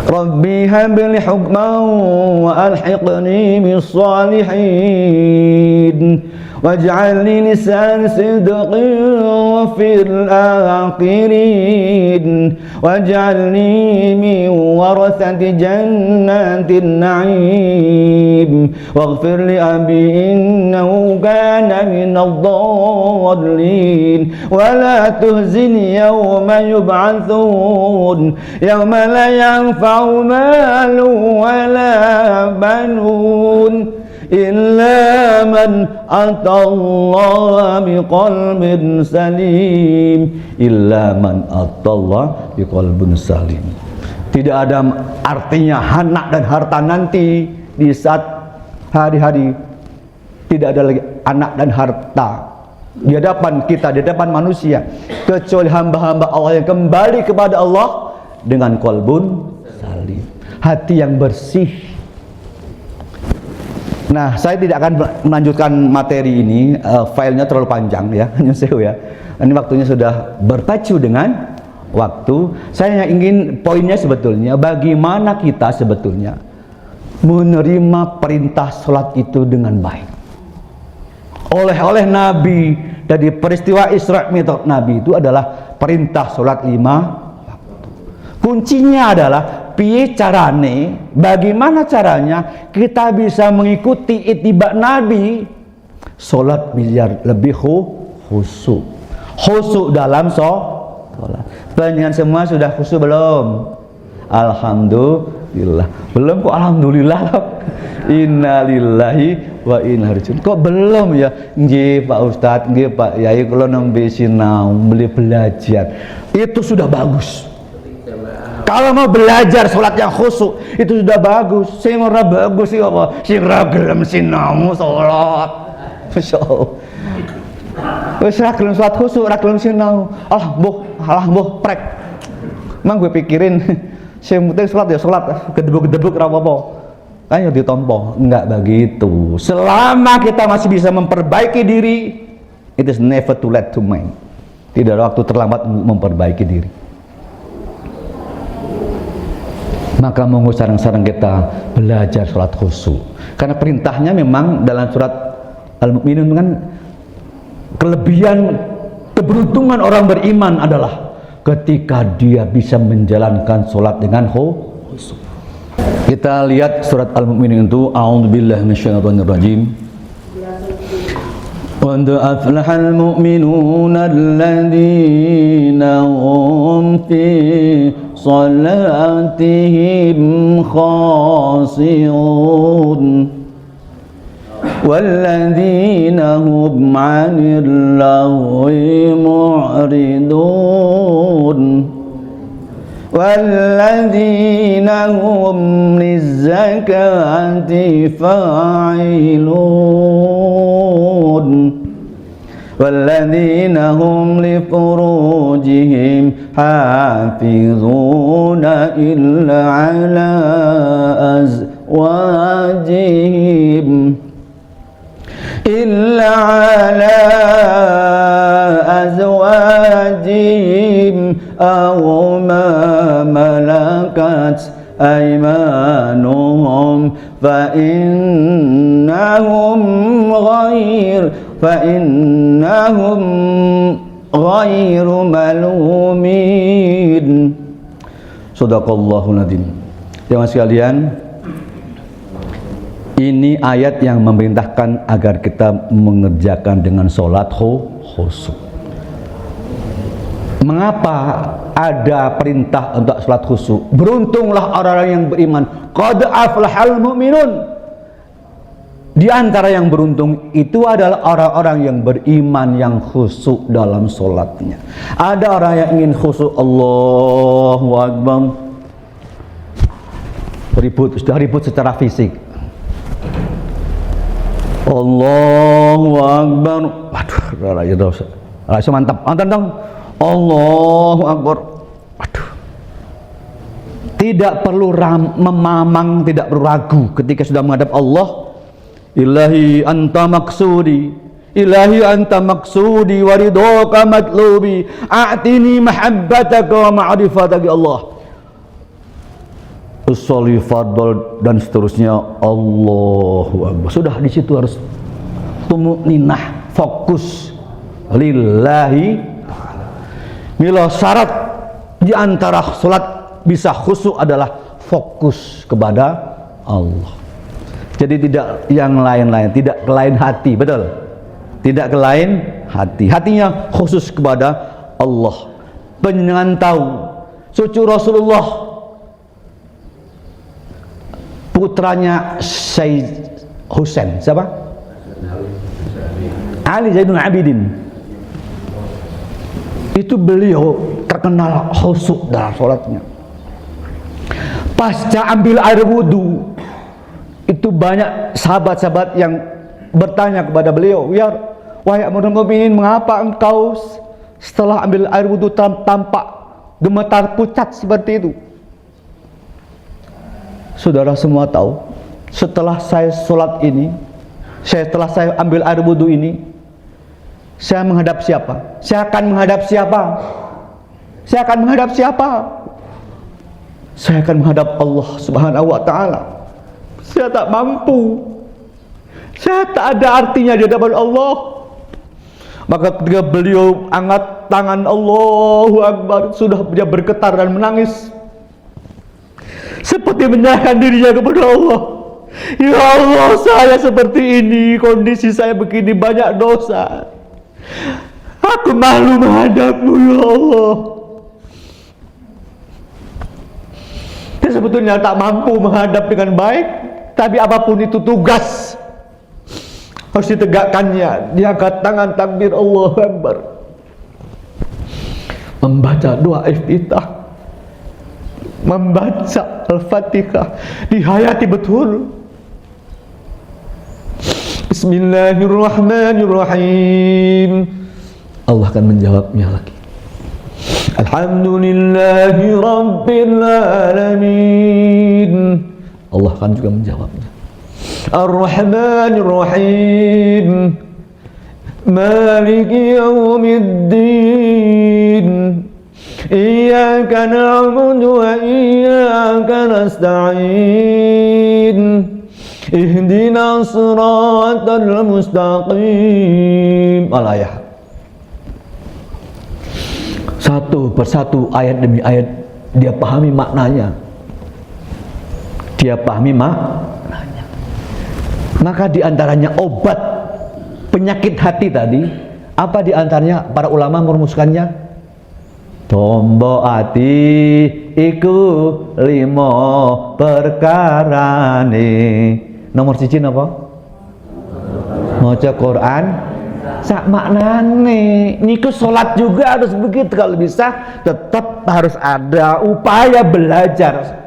Rabbi habli hukman wa alhiqni bis salihin waj'alni lisan sidqin fil akhirin waj'alni min warathati jannatin na'im waghfir li abi innahu kana minadh dhalin wa la tuhzini yawma yub'atsun yawma la yanfa'u malun wa la banun illa man atallaha biqalbin salim. Illa man atallaha biqalbin salim. Tidak ada artinya anak dan harta nanti di saat hari-hari. Tidak ada lagi anak dan harta di hadapan kita, di hadapan manusia, kecuali hamba-hamba Allah yang kembali kepada Allah dengan qalbun salim, hati yang bersih. Nah, saya tidak akan melanjutkan materi ini, filenya terlalu panjang ya, nyusul ya. Ini waktunya sudah berpacu dengan waktu. Saya ingin poinnya sebetulnya, bagaimana kita sebetulnya menerima perintah sholat itu dengan baik. Oleh Nabi, dari peristiwa Isra Mi'raj Nabi itu adalah perintah sholat 5 waktu. Kuncinya adalah piye carane, bagaimana caranya kita bisa mengikuti ittiba Nabi, sholat biar lebih khusyuk. Khusyuk dalam sholat. Panjenengan semua sudah khusyuk belum? Alhamdulillah. Belum kok alhamdulillah. Innalillahi wa inna ilaihi raji'un. Kok belum ya? Nggih Pak Ustadz, nggih Pak Yai, kula nembe sinau, beli belajar. Itu sudah bagus. Kalau mau belajar sholat yang khusyuk itu sudah bagus. Sing ora bagus sih apa? Sing ora gelem sinau sholat. Masyaallah. Wis ora gelem sholat khusyuk, ora gelem sinau. Alah mbuh prek. Mang gue pikirin sing penting sholat ya sholat, gedebuk-gedebuk ora apa-apa. Kan ya ditompo. Enggak begitu. Selama kita masih bisa memperbaiki diri, it is never too late to mind. Tidak ada waktu terlambat memperbaiki diri. Maka monggo sareng-sareng kita belajar sholat khusyuk. Karena perintahnya memang dalam surat Al-Mu'minun kan, kelebihan keberuntungan orang beriman adalah ketika dia bisa menjalankan sholat dengan khusyuk. Kita lihat surat Al-Mu'minun itu, a'udzubillahi minasyaitonir rajim. Qad aflahal mu'minuna alladzina hum fi salatihim khashi'un walladzina hum 'anil lahwi mu'ridun walladzina hum lizzakati fa'ilun walladzina hum li furujihim hafizuna illa ala azwajihim aw ma malakat aymanuhum fa innahum ghairu malumin. Shadaqallahul adzim. Jemaah sekalian, ini ayat yang memerintahkan agar kita mengerjakan dengan sholat khusyuk. Mengapa ada perintah untuk sholat khusyuk? Beruntunglah orang-orang yang beriman. Qad aflahal mu'minun. Di antara yang beruntung itu adalah orang-orang yang beriman yang khusyuk dalam sholatnya. Ada orang yang ingin khusyuk, Allahu Akbar, sudah ribut secara fisik. Allahu Akbar, waduh, rasa mantap, dong. Allahu Akbar, waduh. Tidak perlu memamang, tidak perlu ragu ketika sudah menghadap Allah. Ilahi anta maksudi, ilahi anta maksudi wa ridhaka matlubi, a'tini mahabbataka wa ma'rifataka ya Allah. Usolli fardol dan seterusnya. Allahu Akbar. Sudah di situ harus tumakninah, fokus lillahi. Mila syarat di antara salat bisa khusyuk adalah fokus kepada Allah. Jadi tidak yang lain-lain, tidak ke lain hati, betul? Tidak ke lain hati. Hatinya khusus kepada Allah. Penjenengan tahu cucu Rasulullah, putranya Syekh Husain, siapa? Ali Zainul Abidin. Itu beliau terkenal khusyuk dalam sholatnya. Pasca ambil air wudhu, itu banyak sahabat-sahabat yang bertanya kepada beliau, ya wahai Amirul Mukminin, mengapa engkau setelah ambil air wudhu tampak gemetar pucat seperti itu? Saudara semua tahu, setelah saya sholat ini, setelah saya ambil air wudhu ini, saya menghadap siapa? Saya akan menghadap siapa? Saya akan menghadap siapa? Saya akan menghadap Allah Subhanahu wa Ta'ala. Saya tak mampu, saya tak ada artinya di hadapan Allah. Maka ketika beliau angkat tangan, Allahu Akbar, sudah dia bergetar dan menangis seperti menyerahkan dirinya kepada Allah. Ya Allah, saya seperti ini, kondisi saya begini, banyak dosa, aku malu menghadapmu ya Allah. Dia sebetulnya tak mampu menghadap dengan baik, tapi apapun itu tugas harus ditegakkannya. Dia angkat tangan, takbir, Allahu Akbar, membaca doa iftitah, membaca Al-Fatihah, dihayati betul. Bismillahirrahmanirrahim. Allah akan menjawabnya lagi. Alhamdulillahi Rabbil Alamin. Allah akan juga menjawabnya. Ar-Rahmanir-Rahim, Maliki Yawmiddin, Iyyaka na'budu wa iyyaka nasta'in, Ihdinas siratal mustaqim. Al-ayah. Satu persatu, ayat demi ayat, dia pahami maknanya. Dia pahami maknanya. Maka diantaranya obat penyakit hati tadi, apa diantaranya para ulama merumuskannya? Tombo ati iku limo perkarane. Nomor siji apa? Maca Quran sak maknane. Niku sholat juga harus begitu. Kalau bisa tetap harus ada upaya belajar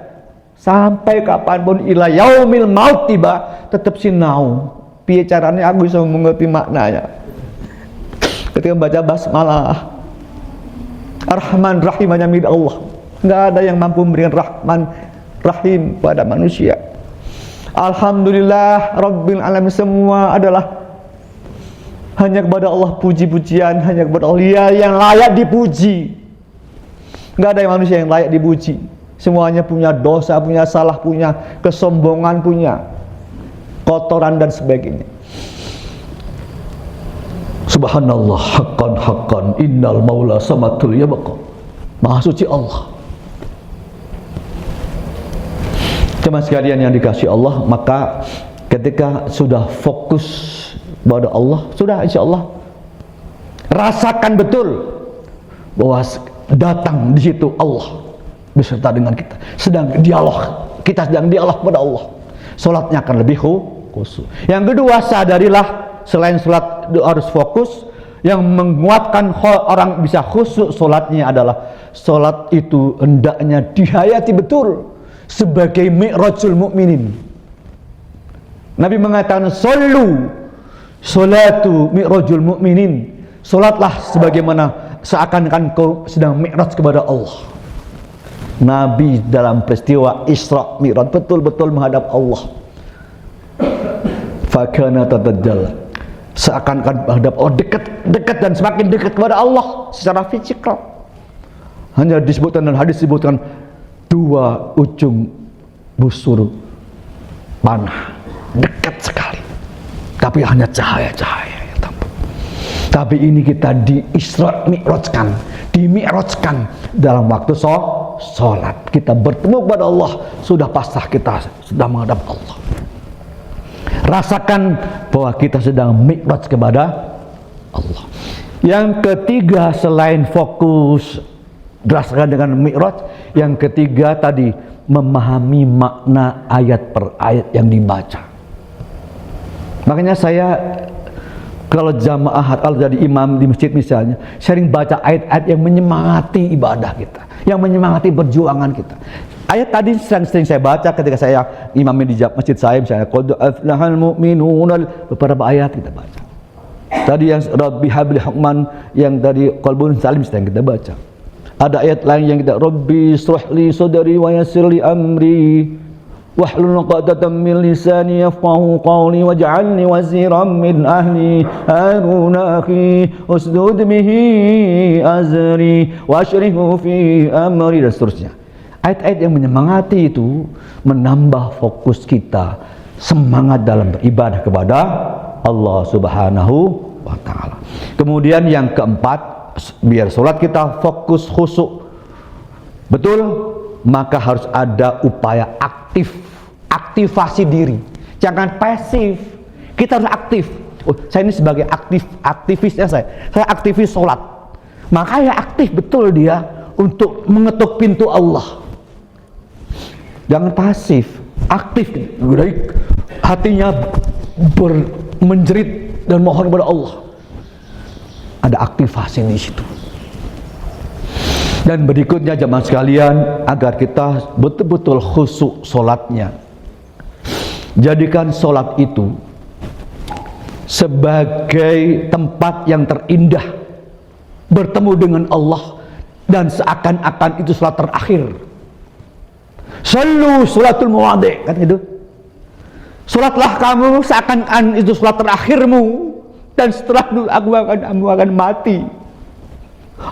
sampai kapanpun, ila yaumil maut tiba, tetap sinau piye carane aku bisa mengerti maknanya. Ketika baca basmalah, Ar-Rahman Rahim hanya milik Allah. Enggak ada yang mampu memberikan Rahman Rahim pada manusia. Alhamdulillah Rabbil Alamin, semua adalah hanya kepada Allah puji-pujian, hanya kepada Allah yang layak dipuji. Enggak ada yang manusia yang layak dipuji. Semuanya punya dosa, punya salah, punya kesombongan, punya kotoran dan sebagainya. Subhanallah, haqqan innal maula samatul yabqa. Maha suci Allah. Jemaah sekalian yang dikasihi Allah, maka ketika sudah fokus pada Allah, sudah insya Allah rasakan betul bahwa datang di situ Allah beserta dengan kita, sedang dialog, kita sedang dialog pada Allah. Salatnya akan lebih khusyuk. Yang kedua, sadarilah selain salat harus fokus, yang menguatkan orang bisa khusyuk salatnya adalah salat itu hendaknya dihayati betul sebagai mi'rajul mukminin. Nabi mengatakan salatu mi'rajul mukminin. Salatlah sebagaimana seakan-akan kau sedang mi'raj kepada Allah. Nabi dalam peristiwa Isra Mi'raj betul-betul menghadap Allah. Fakana tatajalla, seakan-akan menghadap Allah, dekat dan semakin dekat kepada Allah secara fisikal. Hanya disebutkan dalam hadis, disebutkan dua ujung busur panah dekat sekali, tapi hanya cahaya-cahaya yang tampak. Tapi ini kita dimi'rajkan dalam waktu sholat. Kita bertemu kepada Allah, sudah pasrah, kita sudah menghadap Allah. Rasakan bahwa kita sedang mi'raj kepada Allah. Yang ketiga, selain fokus rasakan dengan mi'raj, yang ketiga tadi memahami makna ayat per ayat yang dibaca. Makanya saya kalau jamaah, kalau jadi imam di masjid misalnya, sering baca ayat-ayat yang menyemangati ibadah kita, yang menyemangati perjuangan kita. Ayat tadi sering saya baca ketika saya imamin di masjid saya, misalnya qad aflahal mu'minun, beberapa ayat kita baca. Tadi yang Rabbi habli hukman, yang tadi qalbun salim sedang kita baca. Ada ayat lain yang kita Rabbi ishrahli sadri wa yassirli amri wahlul 'uqdatam min lisani yafqahu qawli waj'alni waziran min ahli harun akhi usdud bihi azri washrikhu fi amri, dan seterusnya. Ayat-ayat yang menyemangati itu menambah fokus kita, semangat dalam beribadah kepada Allah Subhanahu wa ta'ala. Kemudian yang keempat, biar sholat kita fokus khusyuk betul, maka harus ada upaya aktivasi diri, jangan pasif. Kita harus aktif. Saya ini sebagai aktivisnya, saya aktivis sholat, maka ya aktif betul dia untuk mengetuk pintu Allah. Jangan pasif, aktif, hatinya menjerit dan mohon kepada Allah. Ada aktivasi di situ. Dan berikutnya jemaah sekalian, agar kita betul-betul khusyuk sholatnya, jadikan sholat itu sebagai tempat yang terindah bertemu dengan Allah, dan seakan-akan itu sholat terakhir. Sallu sholatul muwaddi', kan itu. Sholatlah kamu seakan-akan itu sholat terakhirmu, dan setelah itu kamu akan mati.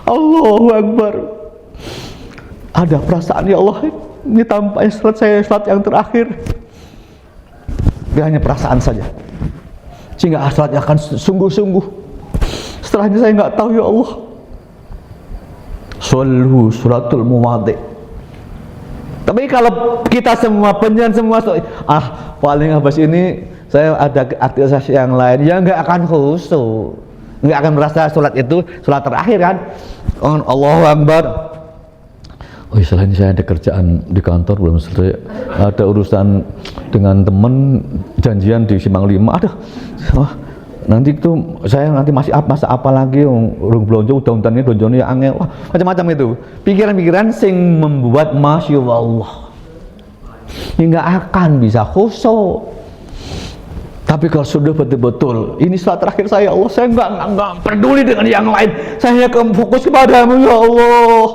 Allahu Akbar. Ada perasaan, ya Allah, ini tampaknya sholat saya sholat yang terakhir. Dia hanya perasaan saja, sehingga sholatnya akan sungguh-sungguh. Setelahnya saya nggak tahu, ya Allah. Sallu sholatul muwaddi'. Tapi kalau kita semua penjen semua paling habis ini saya ada aktivitas yang lain, ya nggak akan khusyuk, nggak akan merasa sholat itu sholat terakhir kan. Allahu Akbar. Oh, selain saya ada kerjaan di kantor belum selesai, ada urusan dengan temen, janjian di Simpang 5. Aduh, nanti itu saya nanti masih masa apa lagi, urung blonjo udah ini blonjone ya angel, macam-macam itu pikiran-pikiran sing membuat masya Allah nggak akan bisa khusyuk. Tapi kalau sudah betul-betul ini saat terakhir saya, Allah, saya nggak peduli dengan yang lain, saya hanya fokus kepadamu, ya Allah,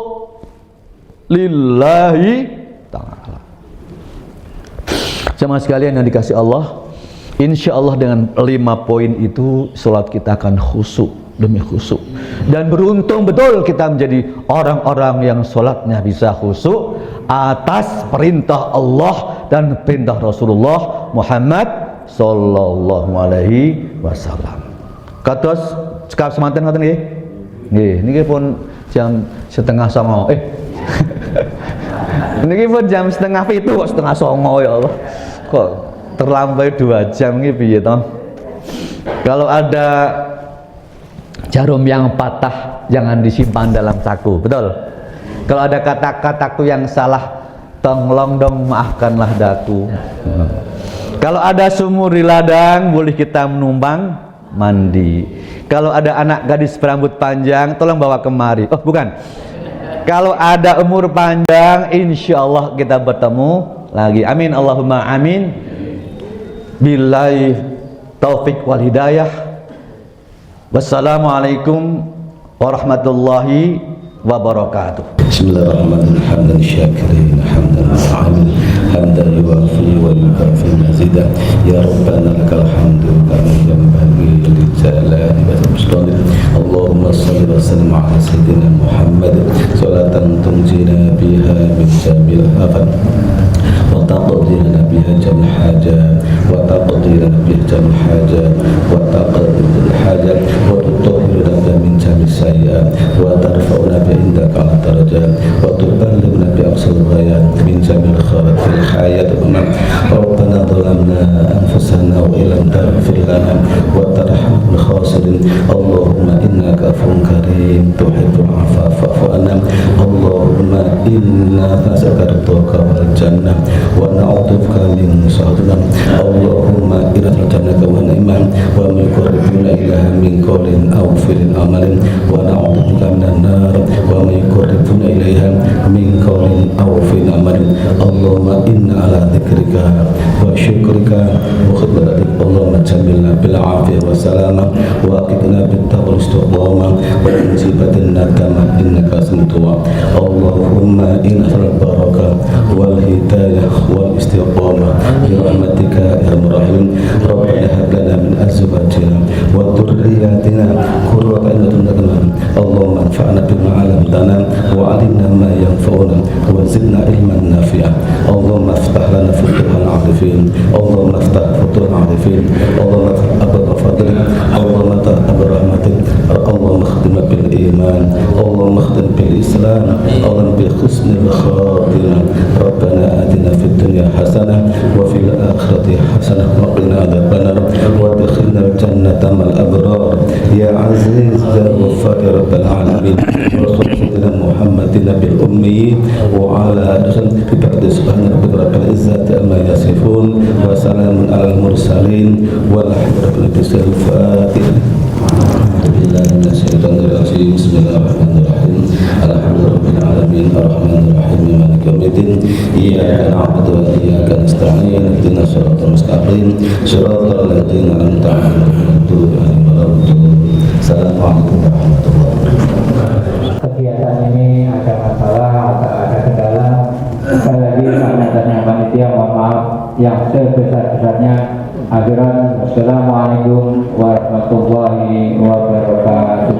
lillahi ta'ala. Jemaah sekalian yang dikasih Allah, insya Allah dengan 5 poin itu sholat kita akan khusyuk demi khusyuk, dan beruntung betul kita menjadi orang-orang yang sholatnya bisa khusyuk atas perintah Allah dan perintah Rasulullah Muhammad sallallahu alaihi wasallam. Kados sekap semanten ngoten nggih. Nggih, niki pun jam 7:30. Niki pun jam 6:30 kok 6:30 ya Allah. Kok terlambat 2 jam ini piye toh? Kalau ada jarum yang patah jangan disimpan dalam saku, betul? Kalau ada kata-kataku yang salah, tolong dong maafkanlah daku. Kalau ada sumur di ladang, boleh kita menumpang mandi. Kalau ada anak gadis berambut panjang, tolong bawa kemari. Oh bukan, kalau ada umur panjang, insya Allah kita bertemu lagi. Amin Allahumma amin. Billahi taufik wal hidayah. Wassalamualaikum warahmatullahi wabarakatuh. Bismillahirrahmanirrahim. Hamdan syakirin, hamdan muta'amin, hamdan yuwafi wa yukafi mazida. Ya Rabbana lakal hamdu kama yanbaghi li jalali wajhika. Allahumma shalli wa sallim ala sayyidina Muhammad salatan tunjina biha min jamil afat wa taqdi lana biha jamil hajat wa taqdi lana biha jamil hajat wa taqdi lana hajat wa tutahhiru lana min jamil sayyi'at wa tarfa'una bi indaka ala darajat wa tuballighuna bi aqsal ghayat min jamil khairat fil hayat Rabbana dhalamna anfusana wa illam taghfir lana wa tarhamna khasirin. Allahumma innaka afuwwun karim tuhibbul afwa fa'fu anna. Allahumma inna nas'aluka wal jannah wa na'udzubika min sakhatika. Allahumma inna jannaka wa ni'man wa min qurrina ilaha min qawlin aw fi'lin amalin wa na'udzubika minan nar wa min qurrina ilaiha min qawlin aw fi'lin amalin. Allahumma inna ala dzikrika wa syukrika wa khidmatik. Allahumma jamilna bil afiyah wa salamah wa aqina bit taqwa istiqamah wa injibatin nadamah innaka sami'un. Allahumma inna al-barakah wal hidayah wal istiqamah bi rahmatika ya arhamar rahimin. Rabbana hab lana min azwajina wa dhurriyyatina qurrata a'yun. Allahumma anfa'na bima 'allamtana wa 'allimna ma yanfa'una wa zidna ilman nafi'a. Allahumma iftah lana futuhal 'arifin. Allahumma iftah futuhal 'arifin. Allahumma iftah abwaab fadlik. Allahumma iftah abwaab rahmatik. Allahumma khtim bil iman. Allahumma khtim bil islam. Allahumma bi husnil khatimah. Rabbana atina fid dunya hasanah wa fil akhirati hasanah wa qina adzabannar wa adkhilna al jannata mal abrar ya aziz ya ghaffar ya rabbal alamin. Wa sallallahu Muhammadin bil ummi wa ala alihi bi ba'di subhana rabbika rabbil izzati amma yasifun wa salamun alal mursalin walhamdulillahi rabbil alamin. Bismillahirrahmanirrahim. Alhamdulillahirabbil alamin arrahmanir rahim maliki yaumiddin. Iyyaka na'budu wa iyyaka nasta'in. Ihdinas siratal mustaqim. Shiratal ladzina an'amta 'alaihim Assalamualaikum warahmatullahi wabarakatuh. Kegiatan ini ada masalah atau ada kendala, sekali lagi kami dan yang panitia mohon maaf yang sebesar-besarnya. Akhiran, wassalamualaikum warahmatullahi wabarakatuh.